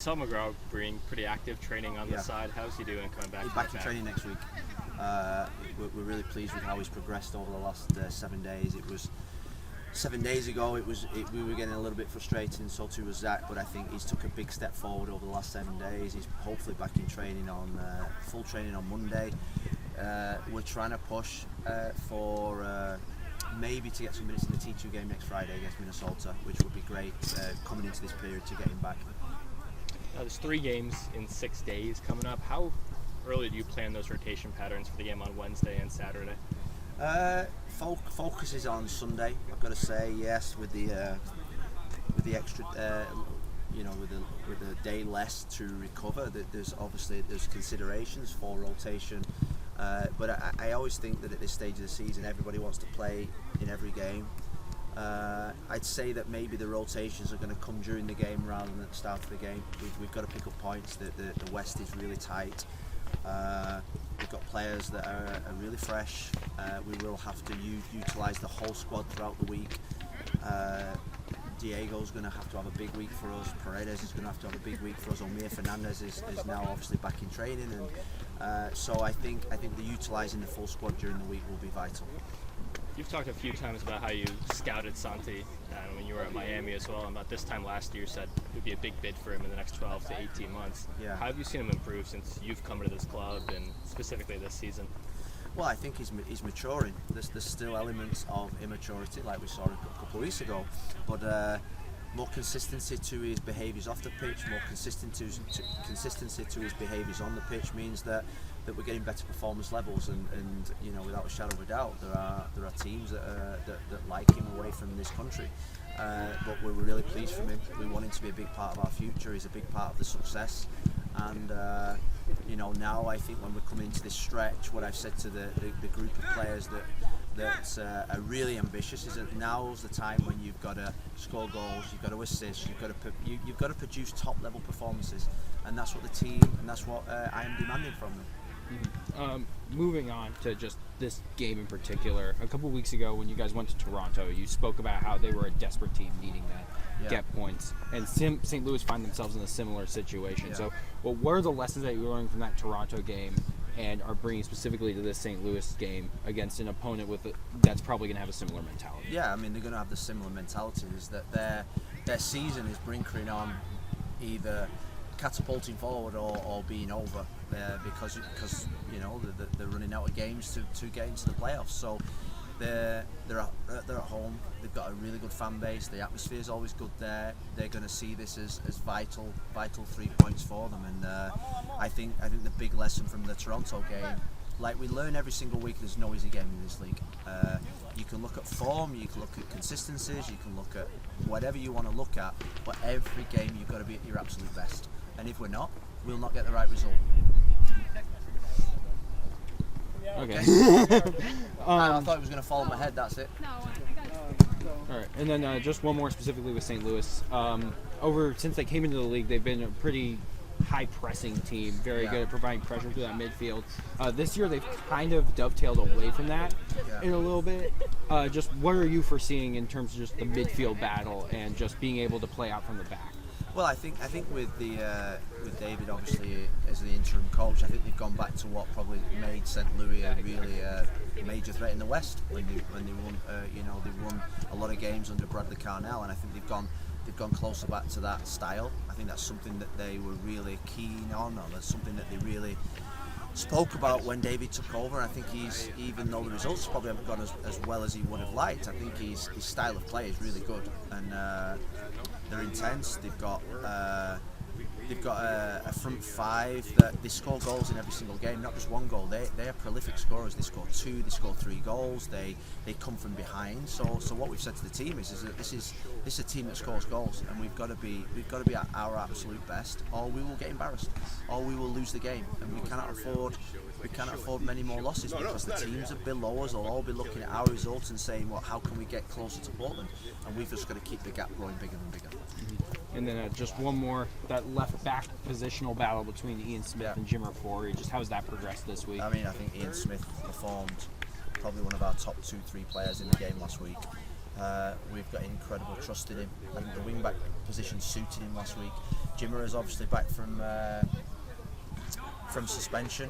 Saw McGraw being pretty active training on the side. How's he doing coming back? He's back to training next week. We're really pleased with how he's progressed over the last 7 days. It was 7 days ago. We were getting a little bit frustrated, and so too was Zach. But I think he's took a big step forward over the last 7 days. He's hopefully back in training on full training on Monday. We're trying to push for maybe to get some minutes in the T2 game next Friday against Minnesota, which would be great coming into this period to get him back. There's 3 games in 6 days coming up. How early do you plan those rotation patterns for the game on Wednesday and Saturday? Focus is on Sunday. I've got to say, yes, with the extra, with the day less to recover. There's considerations for rotation, but I always think that at this stage of the season, everybody wants to play in every game. I'd say that maybe the rotations are going to come during the game rather than at the start of the game. We've got to pick up points. The West is really tight. We've got players that are really fresh. We will have to utilise the whole squad throughout the week. Diego's going to have a big week for us. Paredes is going to have a big week for us. Omir Fernandez is now obviously back in training, and so I think the utilising the full squad during the week will be vital. You've talked a few times about how you scouted Santi when you were at Miami as well, and about this time last year you said it would be a big bid for him in the next 12 to 18 months. Yeah. How have you seen him improve since you've come to this club and specifically this season? Well, I think he's maturing. There's still elements of immaturity like we saw a couple of weeks ago, but more consistency to his behaviours off the pitch, more consistency to his behaviours on the pitch means that we're getting better performance levels, and without a shadow of a doubt there are teams that like him away from this country, but we're really pleased from him. We want him to be a big part of our future. He's a big part of the success, and now I think when we're coming into this stretch, what I've said to the group of players that are really ambitious is that now's the time when you've got to score goals, you've got to assist, you've got to produce top level performances, and that's what the team and that's what I am demanding from them. Moving on to just this game in particular, a couple weeks ago when you guys went to Toronto, you spoke about how they were a desperate team needing to get points, and St. Louis find themselves in a similar situation. Yeah. So, what are the lessons that you learned from that Toronto game and are bringing specifically to this St. Louis game against an opponent that's probably going to have a similar mentality? Yeah, I mean, they're going to have the similar mentality, is that their season is brinkering on either catapulting forward or being over, because they're running out of games to get into the playoffs. So they're at home. They've got a really good fan base. The atmosphere is always good there. They're going to see this as vital 3 points for them. And I think the big lesson from the Toronto game, like we learn every single week, there's no easy game in this league. You can look at form, you can look at consistencies, you can look at whatever you want to look at, but every game you've got to be at your absolute best. And if we're not, we'll not get the right result. Okay. I thought it was going to fall on my head, that's it. All right, and then just one more specifically with St. Louis. Since they came into the league, they've been a pretty high-pressing team, very good at providing pressure through that midfield. This year, they've kind of dovetailed away from that in a little bit. Just what are you foreseeing in terms of just the midfield battle and just being able to play out from the back? Well, I think with David obviously as the interim coach, I think they've gone back to what probably made St. Louis a really major threat in the West when they won. They won a lot of games under Bradley Carnell, and I think they've gone closer back to that style. I think that's something that they were really keen on, or that's something that they really spoke about when David took over. I think even though the results probably haven't gone as well as he would have liked, I think his style of play is really good, and they're intense. They've got a front five that they score goals in every single game, not just one goal. They are prolific scorers. They score 2, they score 3 goals. They come from behind. So what we've said to the team is that this is a team that scores goals, and we've got to be at our absolute best, or we will get embarrassed, or we will lose the game, and we cannot afford many more losses, because the teams that below us will all be looking at our results and saying, well, how can we get closer to Portland? And we've just got to keep the gap growing bigger and bigger. And then just one more, that left back positional battle between Ian Smith and Jimmer Forey. Just how's that progressed this week? I mean, I think Ian Smith performed probably one of our top 2-3 players in the game last week. We've got incredible trust in him. I think the wing-back position suited him last week. Jimmer is obviously back from suspension.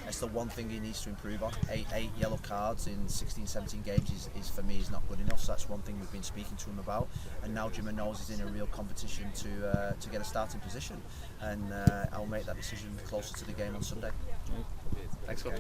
It's the one thing he needs to improve on. Eight yellow cards in 16-17 games is for me is not good enough. So that's one thing we've been speaking to him about. And now Jimmer knows he's in a real competition to get a starting position. And I'll make that decision closer to the game on Sunday. Thanks, Phil.